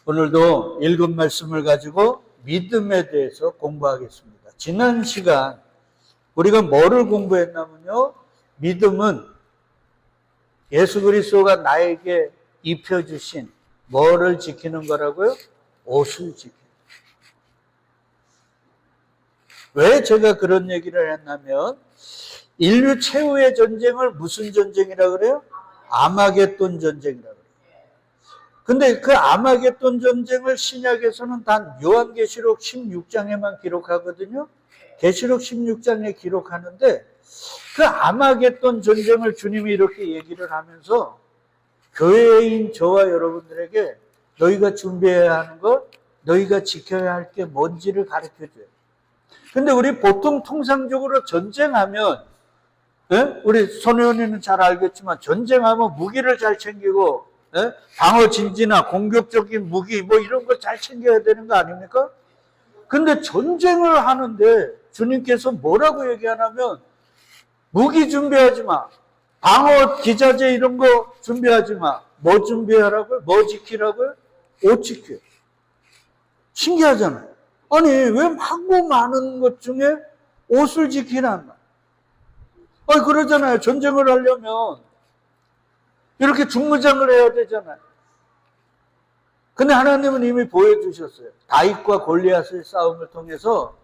오늘도 읽은 말씀을 가지고 믿음에 대해서 공부하겠습니다. 지난 시간 우리가 뭐를 공부했냐면요. 믿음은 예수 그리스도가 나에게 입혀주신 뭐를 지키는 거라고요? 옷을 지키는 거예요. 왜 제가 그런 얘기를 했냐면 인류 최후의 전쟁을 무슨 전쟁이라고 그래요? 아마겟돈 전쟁이라고 그래요. 근데 그 아마겟돈 전쟁을 신약에서는 단 요한계시록 16장에만 기록하거든요. 계시록 16장에 기록하는데 그 아마겟돈 전쟁을 주님이 이렇게 얘기를 하면서 교회인 저와 여러분들에게 너희가 준비해야 하는 것, 너희가 지켜야 할 게 뭔지를 가르쳐줘요. 근데 우리 보통 통상적으로 전쟁하면, 예? 우리 손혜원이는 잘 알겠지만 전쟁하면 무기를 잘 챙기고, 예? 방어 진지나 공격적인 무기 뭐 이런 거 잘 챙겨야 되는 거 아닙니까? 근데 전쟁을 하는데 주님께서 뭐라고 얘기하냐면 무기 준비하지 마. 방어 기자재 이런 거 준비하지 마. 뭐 준비하라고요? 뭐 지키라고요? 옷 지켜. 신기하잖아요. 아니 왜 하고 많은 것 중에 옷을 지키란 말. 아니 그러잖아요. 전쟁을 하려면 이렇게 중무장을 해야 되잖아요. 근데 하나님은 이미 보여주셨어요. 다윗과 골리앗의 싸움을 통해서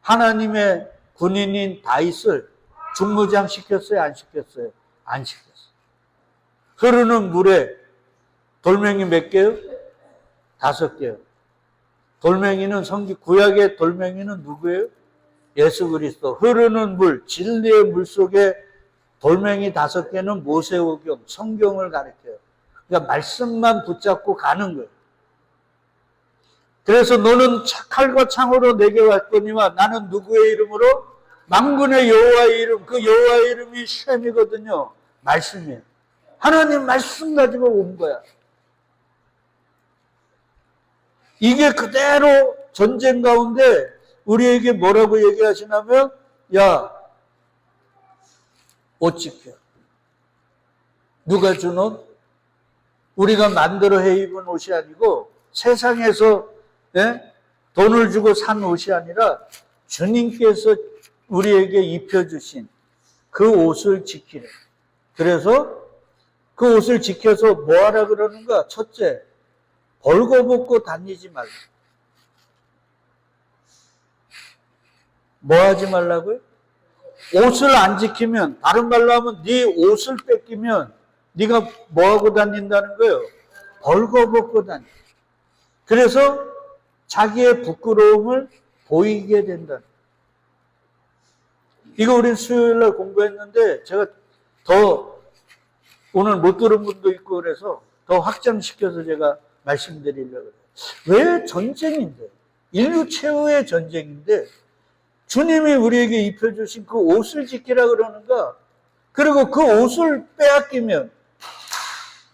하나님의 군인인 다윗을 중무장 시켰어요? 안 시켰어요? 안 시켰어요. 흐르는 물에 돌멩이 몇 개요? 5개요. 돌멩이는 구약의 돌멩이는 누구예요? 예수 그리스도. 흐르는 물, 진리의 물 속에 돌멩이 5개는 모세오경, 성경을 가르쳐요. 그러니까 말씀만 붙잡고 가는 거예요. 그래서 너는 칼과 창으로 내게 왔거니와 나는 누구의 이름으로? 만군의 여호와의 이름, 그 여호와의 이름이 셈이거든요. 말씀이에요. 하나님 말씀 가지고 온 거야. 이게 그대로 전쟁 가운데 우리에게 뭐라고 얘기하시냐면 야, 옷 지켜. 누가 준 옷? 우리가 만들어 해 입은 옷이 아니고 세상에서 돈을 주고 산 옷이 아니라 주님께서 우리에게 입혀주신 그 옷을 지키래. 그래서 그 옷을 지켜서 뭐 하라 그러는가? 첫째, 벌거벗고 다니지 말라. 뭐 하지 말라고요? 옷을 안 지키면, 다른 말로 하면 네 옷을 뺏기면 네가 뭐 하고 다닌다는 거예요? 벌거벗고 다니. 그래서 자기의 부끄러움을 보이게 된다는 거예요. 이거 우린 수요일날 공부했는데 제가 더 오늘 못 들은 분도 있고 그래서 더 확장시켜서 제가 말씀드리려고 해요. 왜 전쟁인데? 인류 최후의 전쟁인데 주님이 우리에게 입혀주신 그 옷을 지키라 그러는가? 그리고 그 옷을 빼앗기면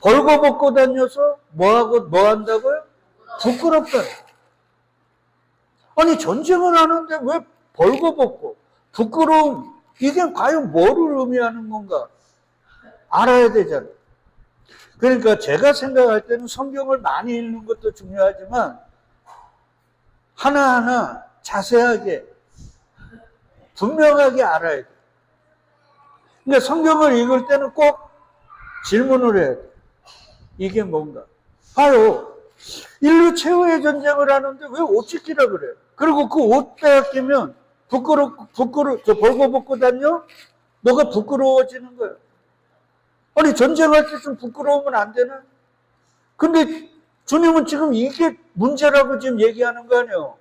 벌거벗고 다녀서 뭐 한다고요? 부끄럽다. 아니 전쟁을 하는데 왜 벌거벗고 부끄러움, 이게 과연 뭐를 의미하는 건가? 알아야 되잖아요. 그러니까 제가 생각할 때는 성경을 많이 읽는 것도 중요하지만 하나하나 자세하게 분명하게 알아야 돼요. 그러니까 성경을 읽을 때는 꼭 질문을 해야 돼요. 이게 뭔가? 봐요. 인류 최후의 전쟁을 하는데 왜 옷 지키라 그래요? 그리고 그 옷 빼앗기면 벌거벗고 다녀? 너가 부끄러워지는 거예요. 아니, 전쟁할 때 좀 부끄러우면 안 되나? 근데 주님은 지금 이게 문제라고 지금 얘기하는 거 아니에요.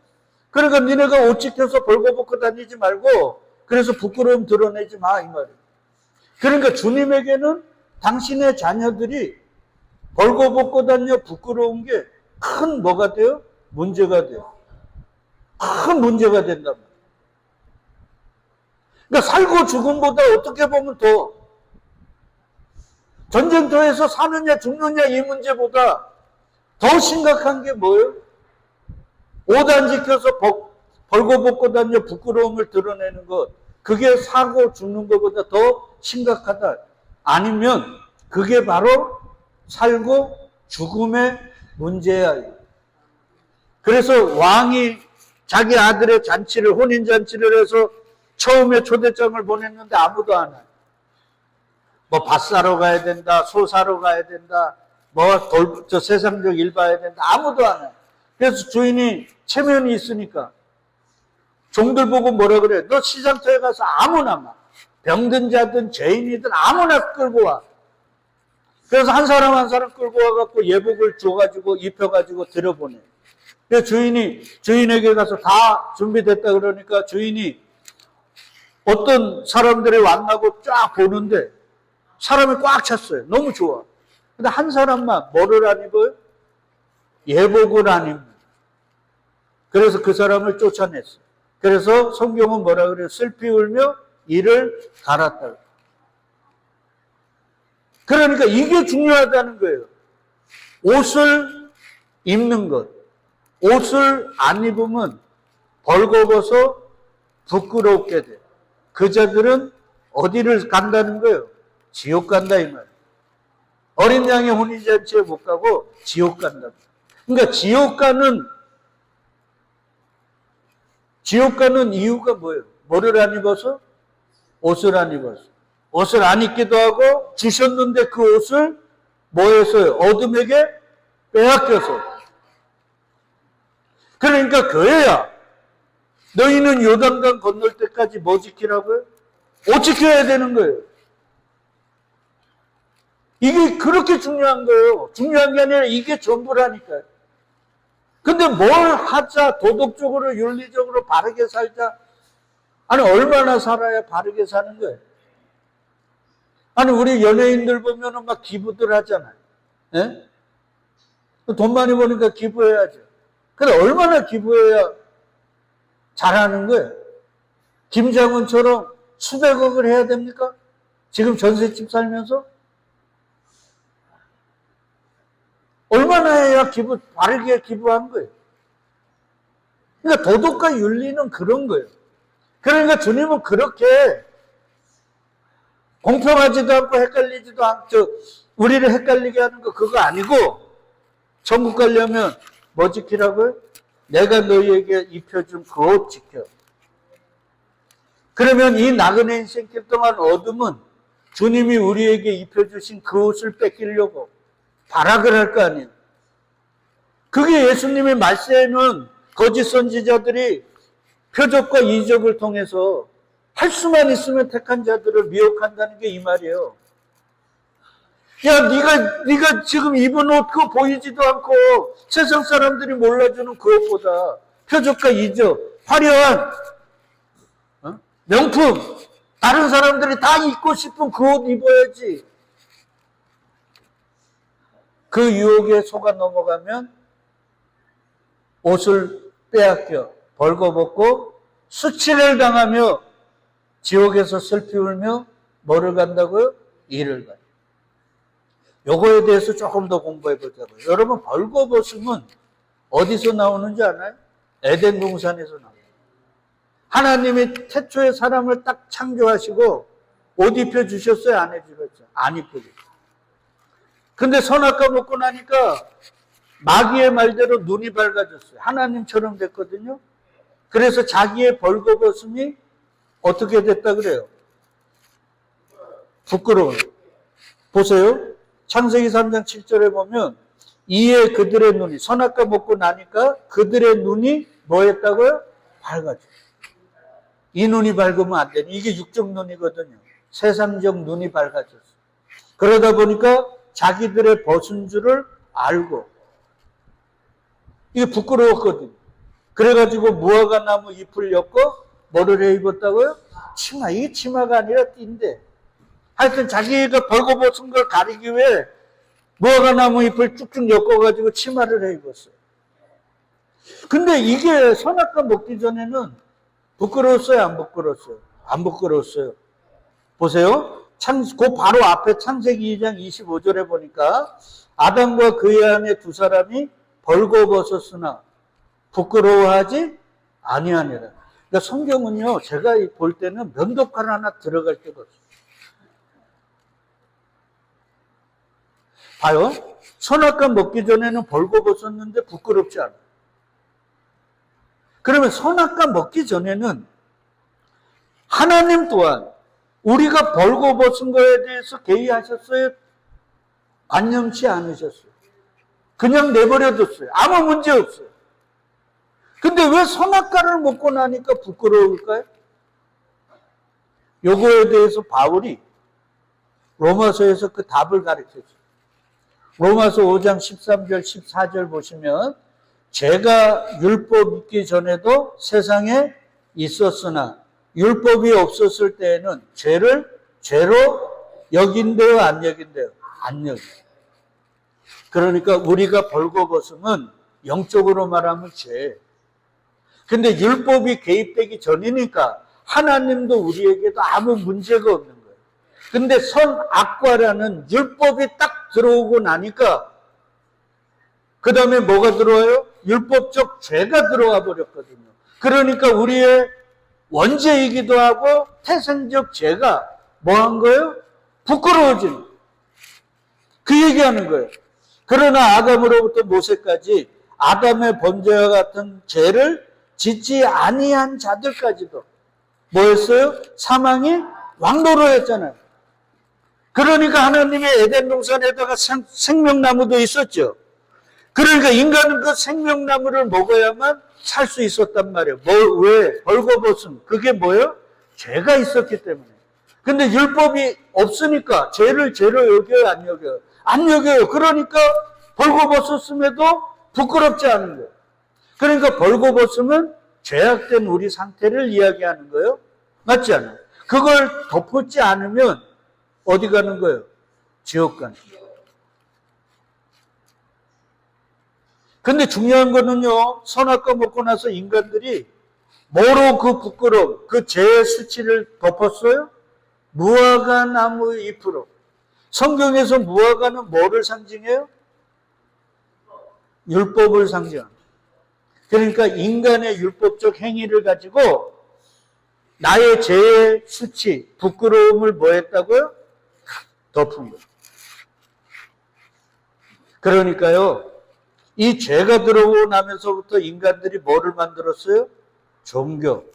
그러니까 니네가 옷 지켜서 벌거벗고 다니지 말고 그래서 부끄러움 드러내지 마, 이 말이에요. 그러니까 주님에게는 당신의 자녀들이 벌거벗고 다녀 부끄러운 게 큰 뭐가 돼요? 문제가 돼요. 큰 문제가 된단 말이에요. 그러니까 살고 죽음보다 어떻게 보면 더 전쟁터에서 사느냐 죽느냐 이 문제보다 더 심각한 게 뭐예요? 옷 안 지켜서 벌거벗고 다녀 부끄러움을 드러내는 것, 그게 사고 죽는 것보다 더 심각하다. 아니면 그게 바로 살고 죽음의 문제야. 그래서 왕이 자기 아들의 잔치를, 혼인잔치를 해서 처음에 초대장을 보냈는데 아무도 안 와요. 뭐 밭 사러 가야 된다, 소 사러 가야 된다, 저 세상적 일 봐야 된다, 아무도 안 와요. 그래서 주인이 체면이 있으니까 종들 보고 뭐라 그래? 너 시장터에 가서 아무나 막 병든 자든 죄인이든 아무나 끌고 와. 그래서 한 사람 한 사람 끌고 와갖고 예복을 줘가지고 입혀가지고 들여보내. 그래서 주인에게 가서 다 준비됐다 그러니까 주인이 어떤 사람들이 왔나고 쫙 보는데 사람이 꽉 찼어요. 너무 좋아. 근데 한 사람만 뭐를 안 입어요? 예복을 안 입는. 그래서 그 사람을 쫓아냈어요. 그래서 성경은 뭐라 그래요? 슬피 울며 이를 갈았다. 그러니까 이게 중요하다는 거예요. 옷을 입는 것. 옷을 안 입으면 벌거벗어 부끄럽게 돼. 그 자들은 어디를 간다는 거예요? 지옥 간다 이 말이에요. 어린 양의 혼인잔치에 못 가고 지옥 간다. 그러니까 지옥 가는 이유가 뭐예요? 뭐를 안 입어서? 옷을 안 입어서. 옷을 안 입기도 하고 주셨는데 그 옷을 뭐 했어요? 어둠에게 빼앗겨서. 그러니까 그래야 너희는 요단강 건널 때까지 뭐 지키라고요? 옷 지켜야 되는 거예요. 이게 그렇게 중요한 거예요. 중요한 게 아니라 이게 전부라니까요. 근데 뭘 하자, 도덕적으로, 윤리적으로 바르게 살자. 아니, 얼마나 살아야 바르게 사는 거예요? 아니, 우리 연예인들 보면은 막 기부들 하잖아요. 예? 돈 많이 버니까 기부해야죠. 근데 얼마나 기부해야 잘하는 거예요? 김장훈처럼 수백억을 해야 됩니까? 지금 전셋집 살면서? 얼마나 해야 바르게 기부한 거예요? 그러니까 도덕과 윤리는 그런 거예요. 그러니까 주님은 그렇게 공평하지도 않고 헷갈리지도 않고 우리를 헷갈리게 하는 거 그거 아니고 천국 가려면 뭐 지키라고요? 내가 너희에게 입혀준 그 옷 지켜. 그러면 이 나그네 인생길 동안 어둠은 주님이 우리에게 입혀주신 그 옷을 뺏기려고 발악을 할 거 아니에요. 그게 예수님의 말세에는 거짓 선지자들이 표적과 이적을 통해서 할 수만 있으면 택한 자들을 미혹한다는 게 이 말이에요. 야, 네가 지금 입은 옷 그거 보이지도 않고 세상 사람들이 몰라주는 그것보다 표적과 이적, 화려한 명품, 다른 사람들이 다 입고 싶은 그 옷 입어야지. 그 유혹에 속아 넘어가면 옷을 빼앗겨 벌거벗고 수치를 당하며 지옥에서 슬피 울며 뭐를 간다고요? 이를 가요. 요거에 대해서 조금 더 공부해 보자고요. 여러분, 벌거벗음은 어디서 나오는지 아나요? 에덴 동산에서 나와요. 하나님이 태초에 사람을 딱 창조하시고 옷 입혀 주셨어요? 안 해주셨어요? 안 입혀 주셨어요. 근데 선악과 먹고 나니까 마귀의 말대로 눈이 밝아졌어요. 하나님처럼 됐거든요. 그래서 자기의 벌거벗음이 어떻게 됐다 그래요? 부끄러워요. 보세요. 창세기 3장 7절에 보면 이에 그들의 눈이 선악과 먹고 나니까 그들의 눈이 뭐 했다고요? 밝아져. 이 눈이 밝으면 안 되니 이게 육적 눈이거든요. 세상적 눈이 밝아졌어. 그러다 보니까 자기들의 벗은 줄을 알고 이게 부끄러웠거든요. 그래가지고 무화과 나무 잎을 엮고 뭐를 해 입었다고요? 치마. 이게 치마가 아니라 띠인데 하여튼 자기가 벌거벗은 걸 가리기 위해 무화과 나무 잎을 쭉쭉 엮어가지고 치마를 해 입었어요. 근데 이게 선악과 먹기 전에는 부끄러웠어요? 안 부끄러웠어요? 안 부끄러웠어요. 보세요. 그 바로 앞에 창세기 2장 25절에 보니까 아담과 그의 아내 두 사람이 벌거벗었으나 부끄러워하지 아니하니라. 그러니까 성경은요, 제가 볼 때는 면도칼 하나 들어갈 데가 없어요. 봐요. 선악과 먹기 전에는 벌거벗었는데 부끄럽지 않아요. 그러면 선악과 먹기 전에는 하나님 또한 우리가 벌거벗은 거에 대해서 개의하셨어요? 관념치 않으셨어요. 그냥 내버려뒀어요. 아무 문제 없어요. 근데 왜 선악과를 먹고 나니까 부끄러울까요? 요거에 대해서 바울이 로마서에서 그 답을 가르쳤어요. 로마서 5장 13절 14절 보시면 죄가 율법 있기 전에도 세상에 있었으나 율법이 없었을 때에는 죄를 죄로 여긴대요, 안 여긴대요? 안 여겨요. 그러니까 우리가 벌거벗음은 영적으로 말하면 죄. 근데 율법이 개입되기 전이니까 하나님도 우리에게도 아무 문제가 없는 거예요. 근데 선악과라는 율법이 딱 들어오고 나니까 그 다음에 뭐가 들어와요? 율법적 죄가 들어와 버렸거든요. 그러니까 우리의 원죄이기도 하고 태생적 죄가 뭐 한 거예요? 부끄러워지는. 그 얘기하는 거예요. 그러나 아담으로부터 모세까지 아담의 범죄와 같은 죄를 짓지 아니한 자들까지도 뭐였어요? 사망이 왕도로 했잖아요. 그러니까 하나님의 에덴 동산에다가 생명나무도 있었죠. 그러니까 인간은 그 생명나무를 먹어야만 살 수 있었단 말이에요. 왜? 벌거벗은. 그게 뭐예요? 죄가 있었기 때문에. 근데 율법이 없으니까 죄를 죄로 여겨요, 안 여겨요? 안 여겨요. 그러니까 벌거벗었음에도 부끄럽지 않은 거예요. 그러니까 벌거벗음은 죄악된 우리 상태를 이야기하는 거예요. 맞지 않아요? 그걸 덮었지 않으면 어디 가는 거예요? 지옥 가는 거예요. 근데 중요한 거는요, 선악과 먹고 나서 인간들이 뭐로 그 부끄러움, 그 죄의 수치를 덮었어요? 무화과 나무 잎으로. 성경에서 무화과는 뭐를 상징해요? 율법을 상징합니다. 그러니까 인간의 율법적 행위를 가지고 나의 죄의 수치, 부끄러움을 뭐 했다고요? 덮은 거예요. 그러니까요, 이 죄가 들어오고 나면서부터 인간들이 뭐를 만들었어요? 종교,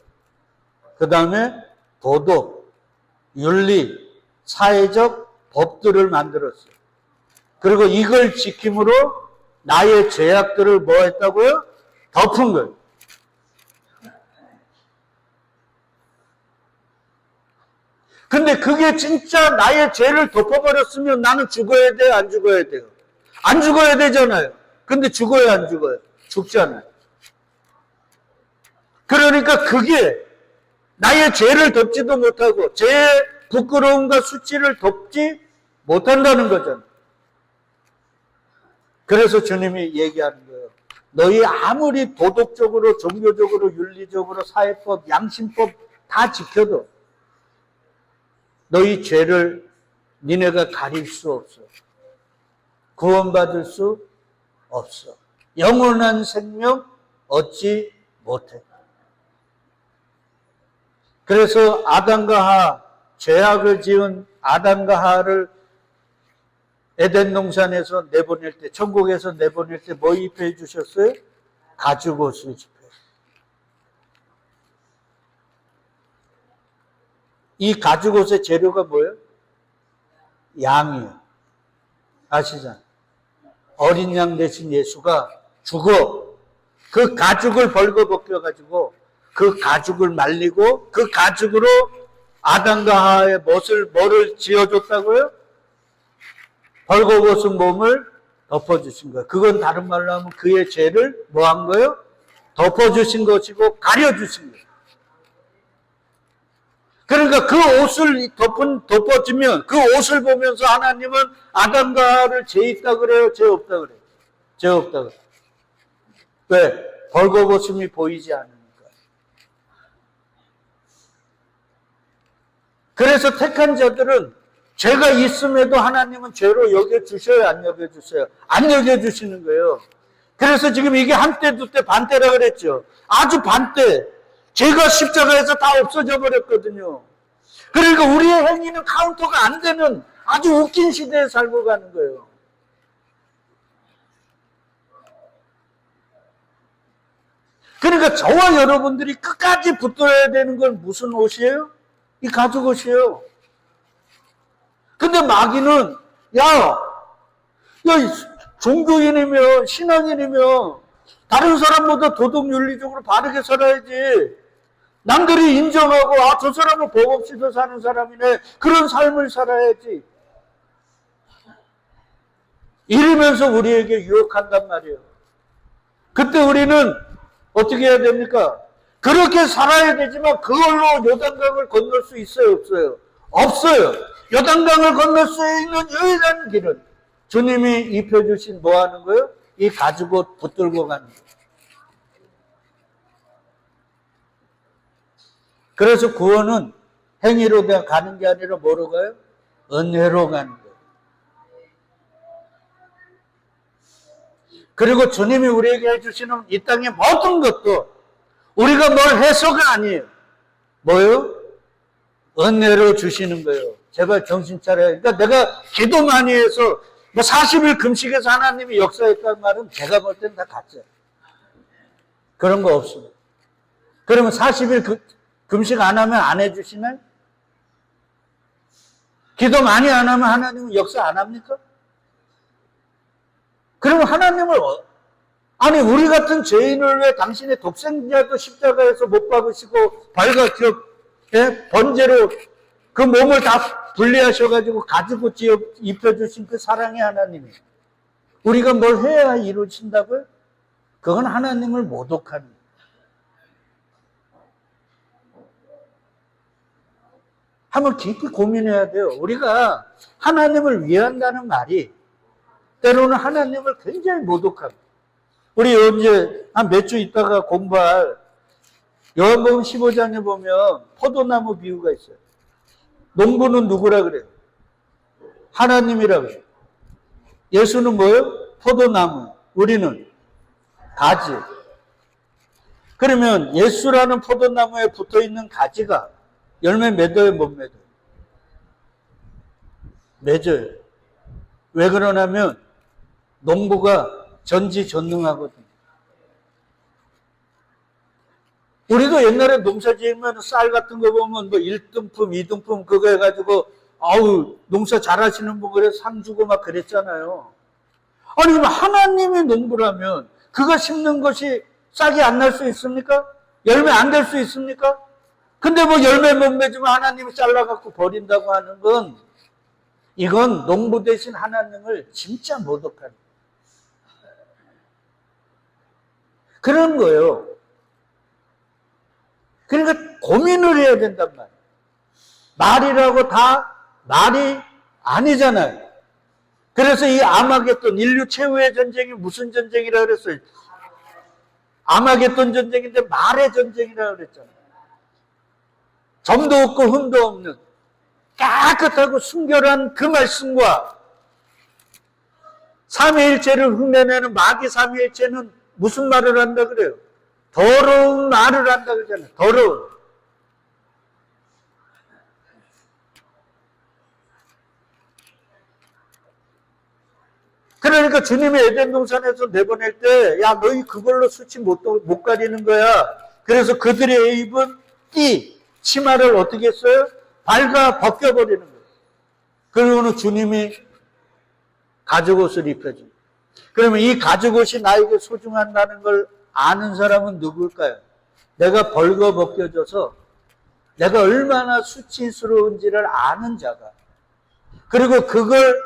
그 다음에 도덕, 윤리, 사회적 법들을 만들었어요. 그리고 이걸 지킴으로 나의 죄악들을 뭐 했다고요? 덮은 거예요. 근데 그게 진짜 나의 죄를 덮어버렸으면 나는 죽어야 돼요, 안 죽어야 돼요? 안 죽어야 되잖아요. 근데 죽어요, 안 죽어요? 죽잖아요. 그러니까 그게 나의 죄를 덮지도 못하고 죄의 부끄러움과 수치를 덮지 못한다는 거잖아요. 그래서 주님이 얘기하는 거예요. 너희 아무리 도덕적으로, 종교적으로, 윤리적으로, 사회법, 양심법 다 지켜도 너희 죄를 니네가 가릴 수 없어. 구원받을 수 없어. 영원한 생명 얻지 못해. 그래서 아담과 하와, 죄악을 지은 아담과 하와를 에덴 동산에서 내보낼 때, 천국에서 내보낼 때 뭐 입혀 주셨어요? 가죽옷을 입혀요. 이 가죽옷의 재료가 뭐예요? 양이에요. 아시잖아요. 어린 양 대신 예수가 죽어. 그 가죽을 벌거벗겨가지고 그 가죽을 말리고 그 가죽으로 아담과 하와의 뭐를 지어줬다고요? 벌거벗은 몸을 덮어주신 거예요. 그건 다른 말로 하면 그의 죄를 뭐 한 거예요? 덮어주신 것이고 가려주신 거예요. 그러니까 그 옷을 덮어주면 그 옷을 보면서 하나님은 아담과 하와를 죄 있다 그래요? 죄 없다 그래요? 죄 없다 그래요. 왜? 벌거벗음이 보이지 않으니까. 그래서 택한 자들은 죄가 있음에도 하나님은 죄로 여겨주셔요? 안 여겨주세요? 안 여겨주시는 거예요. 그래서 지금 이게 한때, 두때, 반때라 그랬죠. 아주 반때. 죄가 십자가에서 다 없어져 버렸거든요. 그러니까 우리의 행위는 카운터가 안 되는 아주 웃긴 시대에 살고 가는 거예요. 그러니까 저와 여러분들이 끝까지 붙들어야 되는 건 무슨 옷이에요? 이 가죽 옷이에요. 근데 마귀는 야, 종교인이며 신앙인이며 다른 사람보다 도덕 윤리적으로 바르게 살아야지. 남들이 인정하고 저 사람은 법 없이도 사는 사람이네. 그런 삶을 살아야지. 이러면서 우리에게 유혹한단 말이에요. 그때 우리는 어떻게 해야 됩니까? 그렇게 살아야 되지만 그걸로 요단강을 건널 수 있어요? 없어요? 없어요. 요단강을 건널 수 있는 유일한 길은 주님이 입혀주신 뭐 하는 거예요? 이 가죽옷 붙들고 가는 거예요. 그래서 구원은 행위로 가는 게 아니라 뭐로 가요? 은혜로 가는 거예요. 그리고 주님이 우리에게 해주시는 이 땅의 모든 것도 우리가 뭘 해서가 아니에요. 뭐요? 은혜로 주시는 거예요. 제발 정신 차려요. 그러니까 내가 기도 많이 해서 뭐 40일 금식해서 하나님이 역사했다는 말은 제가 볼 때는 다 가짜예요. 그런 거 없어요. 그러면 40일 금식 안 하면 안 해주시나요? 기도 많이 안 하면 하나님은 역사 안 합니까? 그러면 하나님을 아니 우리 같은 죄인을 왜 당신의 독생자도 십자가에서 못 박으시고 발과 번제로 그 몸을 다 분리하셔가지고 가지고 입혀주신 그 사랑의 하나님이 우리가 뭘 해야 이루어진다고요? 그건 하나님을 모독하는 거예요. 한번 깊이 고민해야 돼요. 우리가 하나님을 위한다는 말이 때로는 하나님을 굉장히 모독합니다. 우리 이제 한 몇 주 있다가 공부할 요한복음 15장에 보면 포도나무 비유가 있어요. 농부는 누구라 그래요? 하나님이라 그래요. 예수는 뭐예요? 포도나무. 우리는 가지. 그러면 예수라는 포도나무에 붙어있는 가지가 열매 맺어요, 못 맺어요? 맺어요. 왜 그러냐면 농부가 전지전능하거든요. 우리도 옛날에 농사 지으면 쌀 같은 거 보면 뭐 1등품, 2등품 그거 해가지고 농사 잘하시는 분 그래 상 주고 막 그랬잖아요. 아니 그럼 하나님이 농부라면 그거 심는 것이 싹이 안 날 수 있습니까? 열매 안 될 수 있습니까? 근데 뭐 열매 못 맺으면 하나님이 잘라갖고 버린다고 하는 건 이건 농부 대신 하나님을 진짜 모독하는 그런 거예요. 그러니까 고민을 해야 된단 말이에요. 말이라고 다 말이 아니잖아요. 그래서 이 아마겟돈, 인류 최후의 전쟁이 무슨 전쟁이라 그랬어요? 아마겟돈 전쟁인데 말의 전쟁이라 그랬잖아요. 점도 없고 흠도 없는 깨끗하고 순결한 그 말씀과 삼위일체를 흉내내는 마귀 삼위일체는 무슨 말을 한다 그래요? 더러운 말을 한다 그러잖아요. 더러운. 그러니까 주님이 에덴 동산에서 내보낼 때, 야, 너희 그걸로 수치 못 가리는 거야. 그래서 그들의 입은 치마를 어떻게 했어요? 발가 벗겨버리는 거예요. 그리고는 주님이 가죽옷을 입혀줍니다. 그러면 이 가죽옷이 나에게 소중한다는 걸 아는 사람은 누굴까요? 내가 벌거벗겨져서 내가 얼마나 수치스러운지를 아는 자가. 그리고 그걸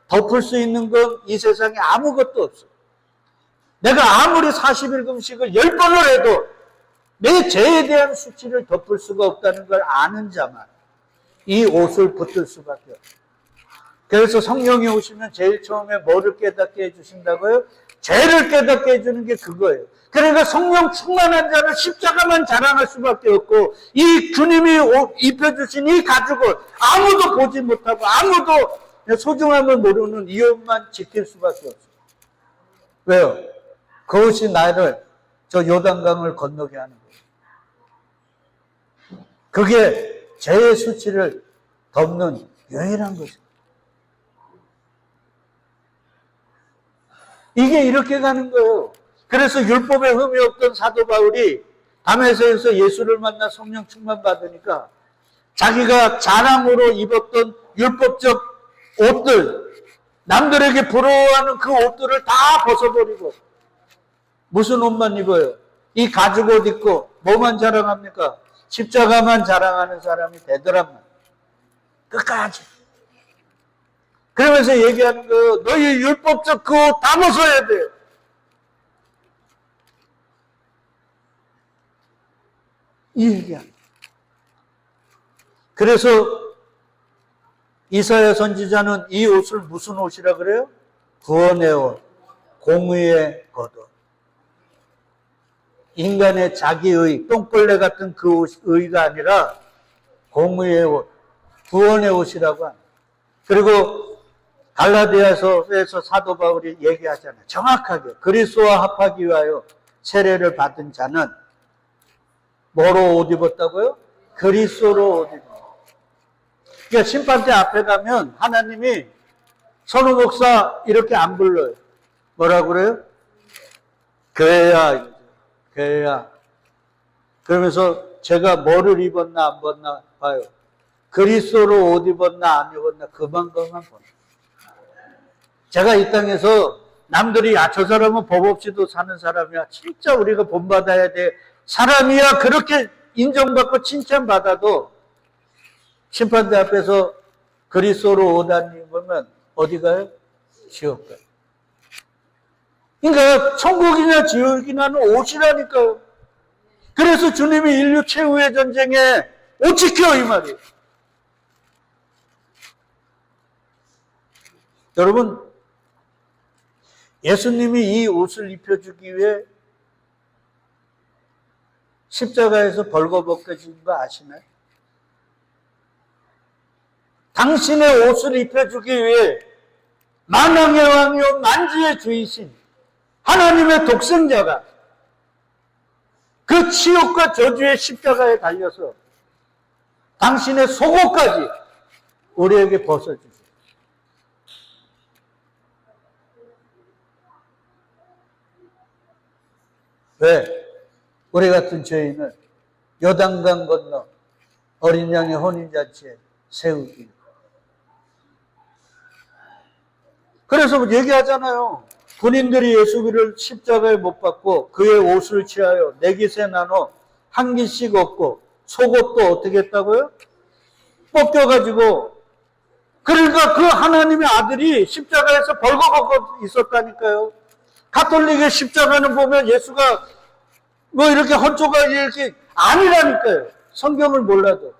덮을 수 있는 건 이 세상에 아무것도 없어. 내가 아무리 40일 금식을 10번을 해도 내 죄에 대한 수치를 덮을 수가 없다는 걸 아는 자만 이 옷을 붙들 수밖에 없어요. 그래서 성령이 오시면 제일 처음에 뭐를 깨닫게 해주신다고요? 죄를 깨닫게 해주는 게 그거예요. 그러니까 성령 충만한 자는 십자가만 자랑할 수밖에 없고 이 주님이 입혀주신 이 가죽을 아무도 보지 못하고 아무도 소중함을 모르는 이 옷만 지킬 수밖에 없어요. 왜요? 그것이 나를 저 요단강을 건너게 하는 거예요. 그게 죄의 수치를 덮는 유일한 것이에요. 이게 이렇게 가는 거예요. 그래서 율법에 흠이 없던 사도 바울이 다메섹에서 예수를 만나 성령 충만 받으니까 자기가 자랑으로 입었던 율법적 옷들, 남들에게 부러워하는 그 옷들을 다 벗어버리고 무슨 옷만 입어요? 이 가죽 옷 입고 뭐만 자랑합니까? 십자가만 자랑하는 사람이 되더란 말이에요. 끝까지. 그러면서 얘기하는 거, 너희 율법적 그 옷 다 벗어야 돼요. 이 얘기야. 그래서 이사야 선지자는 이 옷을 무슨 옷이라 그래요? 구원의 옷, 공의의 겉옷. 인간의 자기의 똥벌레 같은 그 의가 아니라 공의의 옷, 구원의 옷이라고 합니다. 그리고 갈라디아서에서 사도 바울이 얘기하잖아요. 정확하게 그리스도와 합하기 위하여 세례를 받은 자는 뭐로 옷 입었다고요? 그리스도로 옷 입었다. 그러니까 심판대 앞에 가면 하나님이 선우 목사 이렇게 안 불러요. 뭐라고 그래요? 교회야, 교회야. 그러면서 제가 뭐를 입었나 안 입었나 봐요. 그리스도로 옷 입었나 안 입었나 그만 보나. 제가 이 땅에서 남들이 저 사람은 법 없이도 사는 사람이야. 진짜 우리가 본받아야 돼. 사람이야. 그렇게 인정받고 칭찬받아도 심판대 앞에서 그리스도로 옷 안 입으면 어디 가요? 지옥 가요. 그러니까 천국이냐 지옥이냐는 옷이라니까요. 그래서 주님이 인류 최후의 전쟁에 옷 지켜 이 말이에요. 여러분, 예수님이 이 옷을 입혀주기 위해 십자가에서 벌거벗겨진 거 아시나요? 당신의 옷을 입혀주기 위해 만왕의 왕이요 만주의 주이신 하나님의 독생자가 그 치욕과 저주의 십자가에 달려서 당신의 속옷까지 우리에게 벗어주세요. 왜? 우리 같은 죄인을 요단강 건너 어린 양의 혼인잔치에 세우기. 그래서 얘기하잖아요. 군인들이 예수를 십자가에 못 박고 그의 옷을 취하여 네 깃에 나눠 한 깃씩 얻고 속옷도 어떻게 했다고요? 벗겨가지고. 그러니까 그 하나님의 아들이 십자가에서 벌거벗고 있었다니까요. 가톨릭의 십자가는 보면 예수가 뭐 이렇게 헌초가 이렇게 아니라니까요. 성경을 몰라도.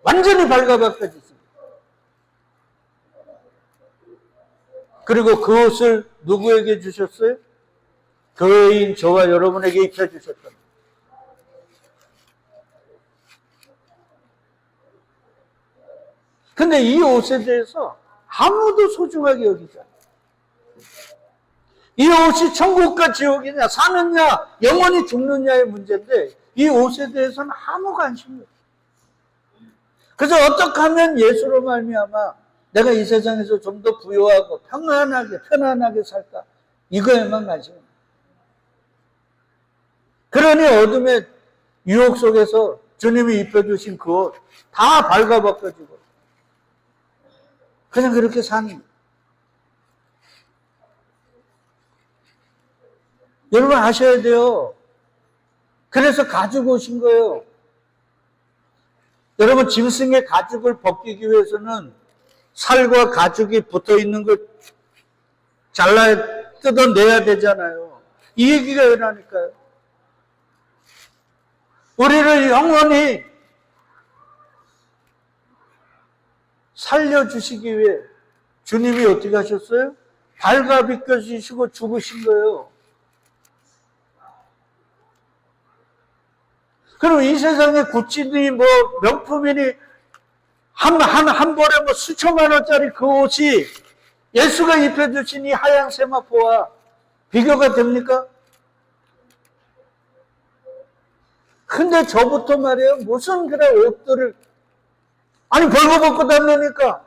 완전히 발가벗겨져 있습니다. 그리고 그 옷을 누구에게 주셨어요? 교회인 저와 여러분에게 입혀주셨다. 근데 이 옷에 대해서 아무도 소중하게 여기지 않아요. 이 옷이 천국과 지옥이냐, 사느냐, 영원히 죽느냐의 문제인데 이 옷에 대해서는 아무 관심이 없어요. 그래서 어떻게 하면 예수로 말미암아 내가 이 세상에서 좀 더 부유하고 편안하게 살까? 이거에만 관심이 없어요. 그러니 어둠의 유혹 속에서 주님이 입혀주신 그 옷 다 발가벗겨지고 그냥 그렇게 사는 거예요. 여러분 아셔야 돼요. 그래서 가지고 오신 거예요. 여러분 짐승의 가죽을 벗기기 위해서는 살과 가죽이 붙어있는 걸 잘라야 뜯어내야 되잖아요. 이 얘기가 이러니까요. 우리를 영원히 살려주시기 위해 주님이 어떻게 하셨어요? 발가벗겨지시고 죽으신 거예요. 그럼 이 세상에 구찌니 뭐 명품이니 한 벌에 뭐 수천만 원짜리 그 옷이 예수가 입혀주신 이 하얀 세마포와 비교가 됩니까? 근데 저부터 말이에요. 무슨 그래 옷들을 아니 벌거벗고 다니니까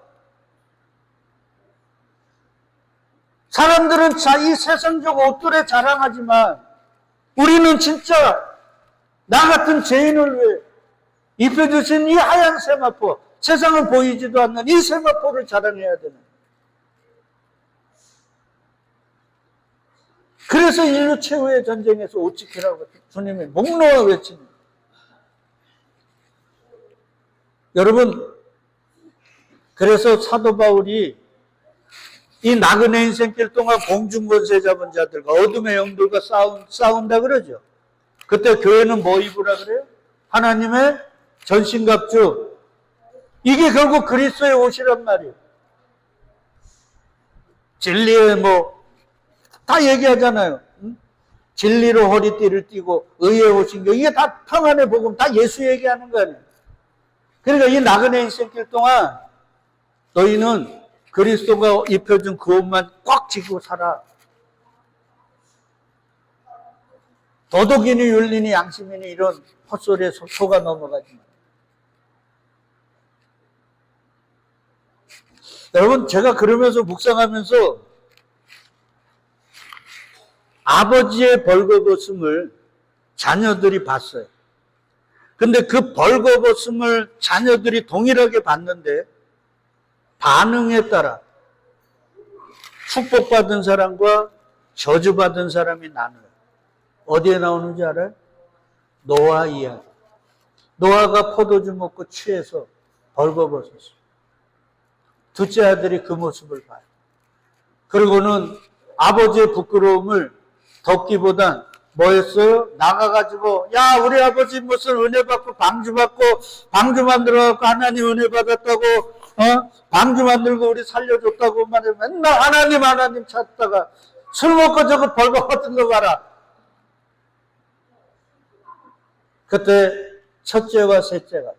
사람들은 이 세상적 옷들에 자랑하지만 우리는 진짜 나 같은 죄인을 위해 입혀주신 이 하얀 세마포, 세상은 보이지도 않는 이 세마포를 자랑해야 되는. 그래서 인류 최후의 전쟁에서 옷 지키라고 주님이 목 놓아 외칩니다. 여러분, 그래서 사도 바울이 이 나그네 인생길 동안 공중권세 잡은 자들과 어둠의 영들과 싸운다 그러죠. 그때 교회는 뭐 입으라 그래요? 하나님의 전신갑주. 이게 결국 그리스도의 옷이란 말이에요. 진리의 다 얘기하잖아요. 진리로 허리띠를 띠고 의의 옷인겨. 이게 다 평안의 복음, 다 예수 얘기하는 거 아니에요. 그러니까 이 나그네 인생길 동안 너희는 그리스도가 입혀준 그 옷만 꽉 쥐고 살아. 도덕이니 윤리니 양심이니 이런 헛소리에 속아 넘어가지 마. 여러분, 제가 그러면서 묵상하면서 아버지의 벌거벗음을 자녀들이 봤어요. 근데 그 벌거벗음을 자녀들이 동일하게 봤는데 반응에 따라 축복받은 사람과 저주받은 사람이 나눠요. 어디에 나오는지 알아요? 노아 이야기. 노아가 포도주 먹고 취해서 벌거벗었어요. 둘째 아들이 그 모습을 봐요. 그리고는 아버지의 부끄러움을 덮기보단 뭐 했어요? 나가가지고, 야, 우리 아버지 무슨 은혜 받고 방주 만들어갖고 하나님 은혜 받았다고, 방주 만들고 우리 살려줬다고 말해. 맨날 하나님 찾다가 술 먹고 저거 벌거벗은 거 봐라. 그때 첫째와 셋째가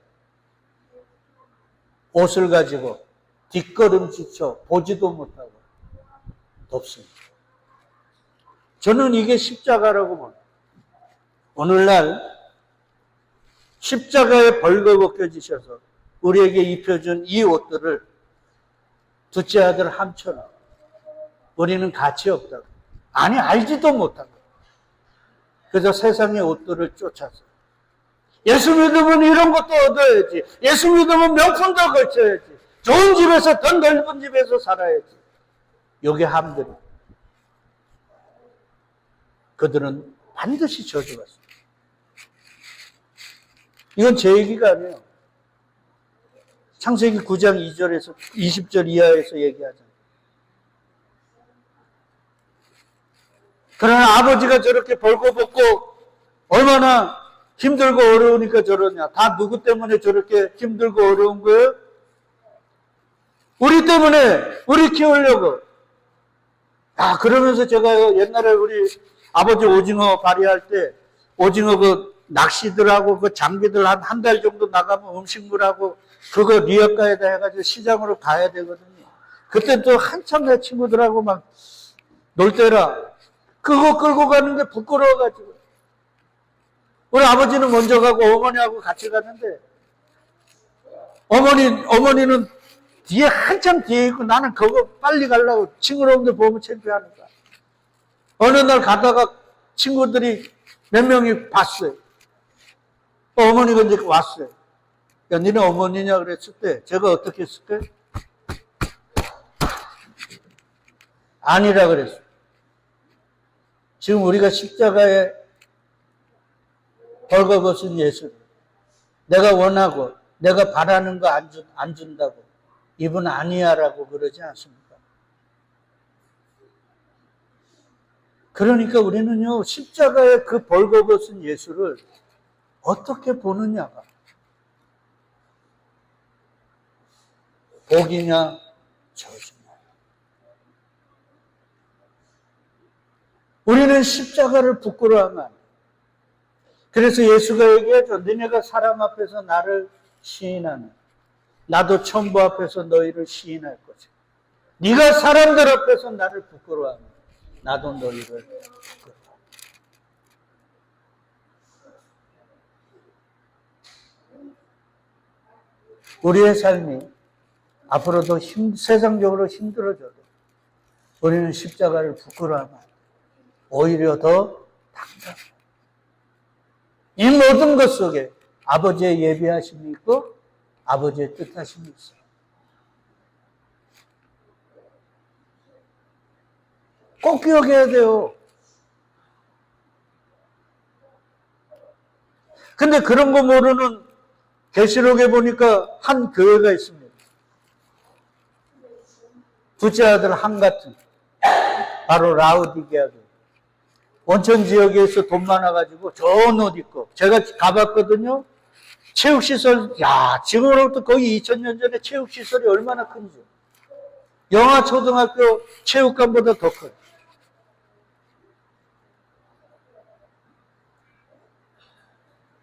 옷을 가지고 뒷걸음지쳐 보지도 못하고 덥습니다. 저는 이게 십자가라고 봅니다. 오늘날 십자가에 벌거벗겨지셔서 우리에게 입혀준 이 옷들을 둘째 아들 함처럼 우리는 가치 없다고. 아니, 알지도 못하고. 그래서 세상의 옷들을 쫓아서 예수 믿으면 이런 것도 얻어야지. 예수 믿으면 명품도 걸쳐야지. 좋은 집에서, 더 넓은 집에서 살아야지. 요게 함들이. 그들은 반드시 저주받습니다. 이건 제 얘기가 아니에요. 창세기 9장 2절에서 20절 이하에서 얘기하잖아요. 그러나 아버지가 저렇게 벌거벗고 얼마나 힘들고 어려우니까 저러냐. 다 누구 때문에 저렇게 힘들고 어려운 거예요? 우리 때문에, 우리 키우려고. 그러면서 제가 옛날에 우리 아버지 오징어 발휘할 때, 오징어 그 낚시들하고 그 장비들 한 달 정도 나가면 음식물하고 그거 리어가에다 해가지고 시장으로 가야 되거든요. 그때 또 한참 내 친구들하고 막 놀 때라. 그거 끌고 가는 게 부끄러워가지고. 우리 아버지는 먼저 가고 어머니하고 같이 가는데, 어머니는 뒤에 한참 뒤에 있고 나는 그거 빨리 가려고 친구놈들 보면 창피하는 거야. 어느 날 가다가 친구들이 몇 명이 봤어요. 어머니가 이제 왔어요. 야, 니네 어머니냐 그랬을 때 제가 어떻게 했을까요? 아니라 그랬어요. 지금 우리가 십자가에 벌거벗은 예수, 내가 원하고 내가 바라는 거 안 준다고 이분 아니야라고 그러지 않습니까? 그러니까 우리는요, 십자가의 그 벌거벗은 예수를 어떻게 보느냐가 복이냐 저주냐. 우리는 십자가를 부끄러워하면 안 돼요. 그래서 예수가 얘기하죠. 너네가 사람 앞에서 나를 시인하는, 나도 천부 앞에서 너희를 시인할 것이다. 네가 사람들 앞에서 나를 부끄러워하면 나도 너희를 부끄러워한다. 우리의 삶이 앞으로도 세상적으로 힘들어져도 우리는 십자가를 부끄러워하면 오히려 더 당당해요. 이 모든 것 속에 아버지의 예비하심이 있고 아버지의 뜻하심이 있어요. 꼭 기억해야 돼요. 근데 그런 거 모르는 계시록에 보니까 한 교회가 있습니다. 둘째 아들 한같은, 바로 라우디게아 교회. 원천 지역에서 돈 많아가지고 좋은 옷 입고, 제가 가봤거든요. 체육시설, 야, 지금으로부터 거의 2000년 전에 체육시설이 얼마나 큰지. 영화초등학교 체육관보다 더 커요.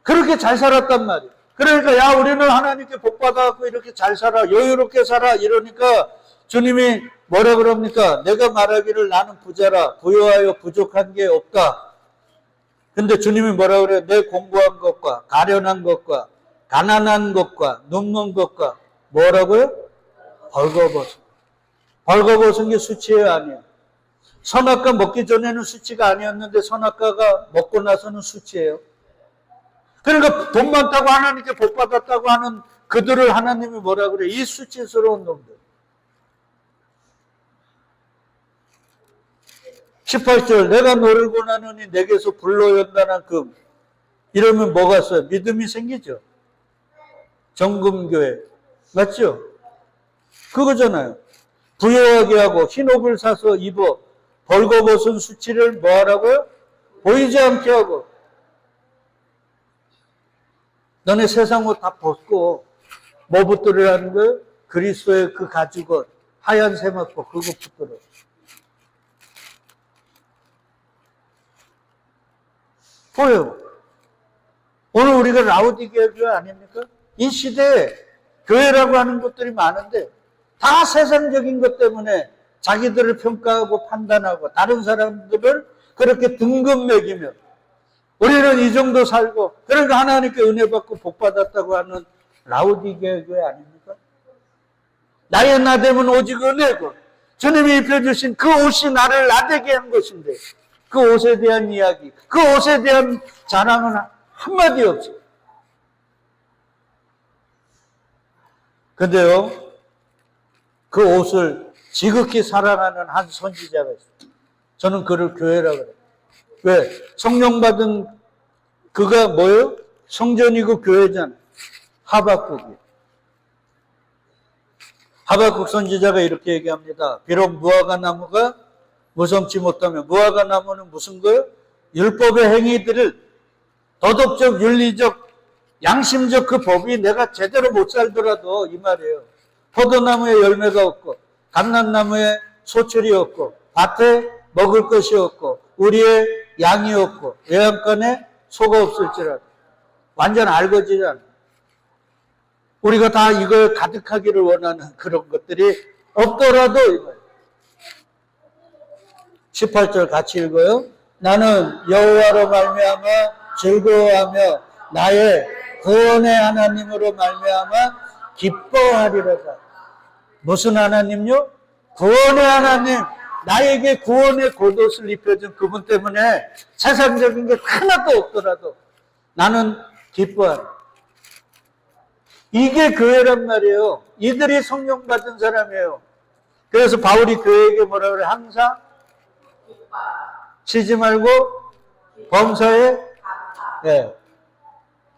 그렇게 잘 살았단 말이에요. 그러니까 야, 우리는 하나님께 복 받아갖고 이렇게 잘 살아, 여유롭게 살아 이러니까 주님이 뭐라 그럽니까? 내가 말하기를 나는 부자라, 부유하여 부족한 게 없다. 근데 주님이 뭐라 그래요? 내 공부한 것과 가련한 것과 가난한 것과 눕는 것과 뭐라고요? 벌거벗은. 벌거벗은 게 수치예요, 아니에요? 선악과 먹기 전에는 수치가 아니었는데 선악과가 먹고 나서는 수치예요. 그러니까 돈 많다고 하나님께 복 받았다고 하는 그들을 하나님이 뭐라 그래? 이 수치스러운 놈들. 18절 내가 너를 권하노니 내게서 불로 연단한 금. 이러면 뭐가 있어요? 믿음이 생기죠. 정금교회. 맞죠? 그거잖아요. 부유하게 하고 흰 옷을 사서 입어 벌거벗은 수치를 뭐 하라고요? 보이지 않게 하고. 너네 세상 옷 다 벗고 뭐 붙들으라는 거예요? 그리스도의 그 가죽옷 하얀 세마포 그거 붙들어. 보여요. 오늘 우리가 라우디게아 교회 아닙니까? 이 시대에 교회라고 하는 것들이 많은데 다 세상적인 것 때문에 자기들을 평가하고 판단하고 다른 사람들을 그렇게 등급 매기며 우리는 이 정도 살고 그러니까 하나님께 은혜 받고 복 받았다고 하는 라우디게아 교회 아닙니까? 나의 나됨은 오직 은혜고 주님이 입혀주신 그 옷이 나를 나되게 한 것인데 그 옷에 대한 이야기, 그 옷에 대한 자랑은 한마디 없어요. 근데요, 그 옷을 지극히 사랑하는 한 선지자가 있어요. 저는 그를 교회라고 그래요. 왜? 성령 받은 그가 뭐예요? 성전이고 교회잖아요. 하박국이에요. 하박국 선지자가 이렇게 얘기합니다. 비록 무화과 나무가 무성치 못하면 무화과 나무는 무슨 거예요? 율법의 행위들을 도덕적, 윤리적, 양심적 그 법이 내가 제대로 못 살더라도 이 말이에요. 포도나무에 열매가 없고 감람나무에 소출이 없고 밭에 먹을 것이 없고 우리의 양이 없고 외양간에 소가 없을지라도 완전 알거지잖아. 우리가 다 이걸 가득하기를 원하는 그런 것들이 없더라도 18절 같이 읽어요. 나는 여호와로 말미암아 즐거워하며 나의 구원의 하나님으로 말미암아 기뻐하리로다. 무슨 하나님요? 구원의 하나님. 나에게 구원의 겉옷을 입혀준 그분 때문에 세상적인 게 하나도 없더라도 나는 기뻐하라. 이게 교회란 말이에요. 이들이 성령 받은 사람이에요. 그래서 바울이 교회에게 뭐라 그래? 항상 쉬지 말고 범사에 네.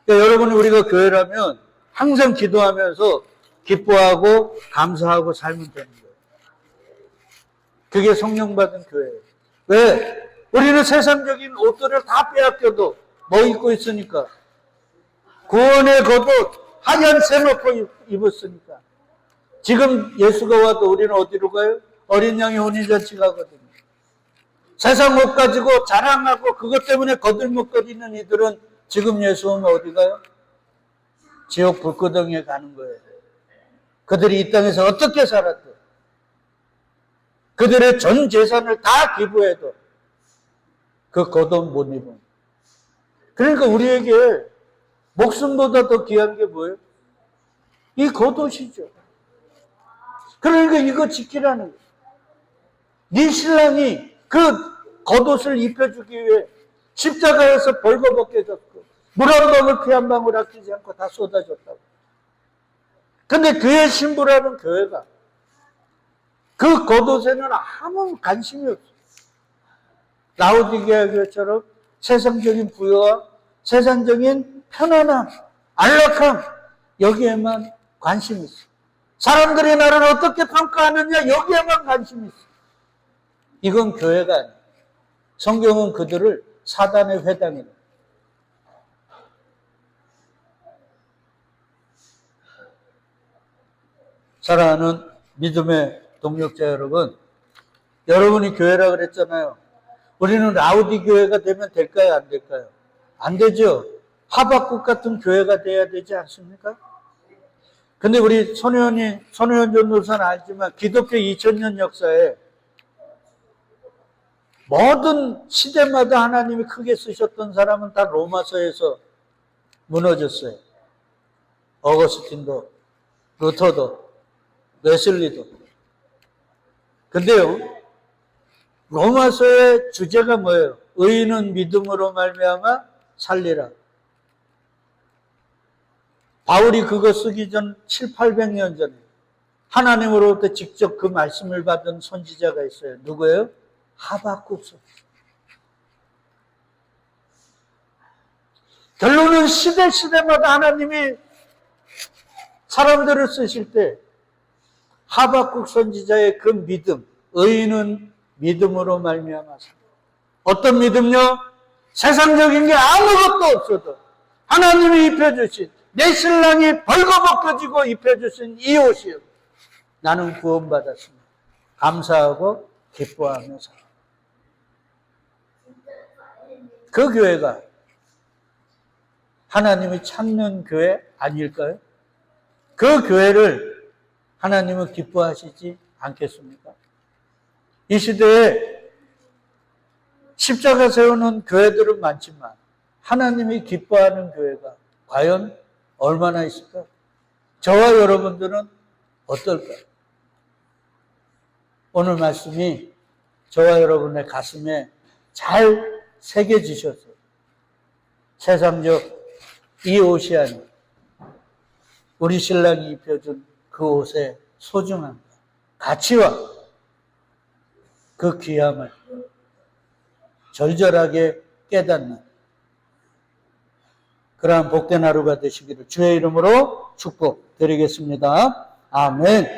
그러니까 여러분이 우리가 교회라면 항상 기도하면서 기뻐하고 감사하고 살면 되는 거예요. 그게 성령 받은 교회예요. 왜? 우리는 세상적인 옷들을 다 빼앗겨도 뭐 입고 있으니까 구원의 겉옷 하얀 세마포 입었으니까. 지금 예수가 와도 우리는 어디로 가요? 어린 양의 혼인잔치 가거든요. 세상 옷 가지고 자랑하고 그것 때문에 거들먹거리는 이들은 지금 예수 오면 어디 가요? 지옥 불구덩이에 가는 거예요. 그들이 이 땅에서 어떻게 살았대? 그들의 전 재산을 다 기부해도 그 겉옷 못 입은. 그러니까 우리에게 목숨보다 더 귀한 게 뭐예요? 이 겉옷이죠. 그러니까 이거 지키라는 거예요. 네 신랑이 그 겉옷을 입혀주기 위해 십자가에서 벌거벗겨졌고 물 한 방울 피 한 방울 아끼지 않고 다 쏟아졌다고. 근데 그의 신부라는 교회가 그 겉옷에는 아무 관심이 없어요. 라오디게아 교회처럼 세상적인 부여와 세상적인 편안함, 안락함, 여기에만 관심이 있어. 사람들이 나를 어떻게 평가하느냐, 여기에만 관심이 있어. 이건 교회가 아니에요. 성경은 그들을 사단의 회당이라. 사랑하는 믿음의 동력자 여러분, 여러분이 교회라 그랬잖아요. 우리는 라우디 교회가 되면 될까요? 안 될까요? 안 되죠. 하박국 같은 교회가 돼야 되지 않습니까? 근데 우리 손혜원 전도사는 알지만 기독교 2000년 역사에 모든 시대마다 하나님이 크게 쓰셨던 사람은 다 로마서에서 무너졌어요. 어거스틴도, 루터도, 웨슬리도. 근데요, 로마서의 주제가 뭐예요? 의인은 믿음으로 말미암아 살리라. 바울이 그거 쓰기 전 700~800년 전에 하나님으로부터 직접 그 말씀을 받은 선지자가 있어요. 누구예요? 하박국 선지자. 결론은 시대마다 하나님이 사람들을 쓰실 때 하박국 선지자의 그 믿음, 의인은 믿음으로 말미암아 살리라. 어떤 믿음요? 세상적인 게 아무것도 없어도 하나님이 입혀주신 내 신랑이 벌거벗겨지고 입혀주신 이 옷이요. 나는 구원받았습니다. 감사하고 기뻐하며 살아. 그 교회가 하나님이 찾는 교회 아닐까요? 그 교회를 하나님은 기뻐하시지 않겠습니까? 이 시대에 십자가 세우는 교회들은 많지만 하나님이 기뻐하는 교회가 과연 얼마나 있을까? 저와 여러분들은 어떨까요? 오늘 말씀이 저와 여러분의 가슴에 잘 새겨지셔서 세상적 이 옷이 아닌 우리 신랑이 입혀준 그 옷의 소중함, 가치와 그 귀함을 절절하게 깨닫는 그러한 복된 하루가 되시기를 주의 이름으로 축복드리겠습니다. 아멘.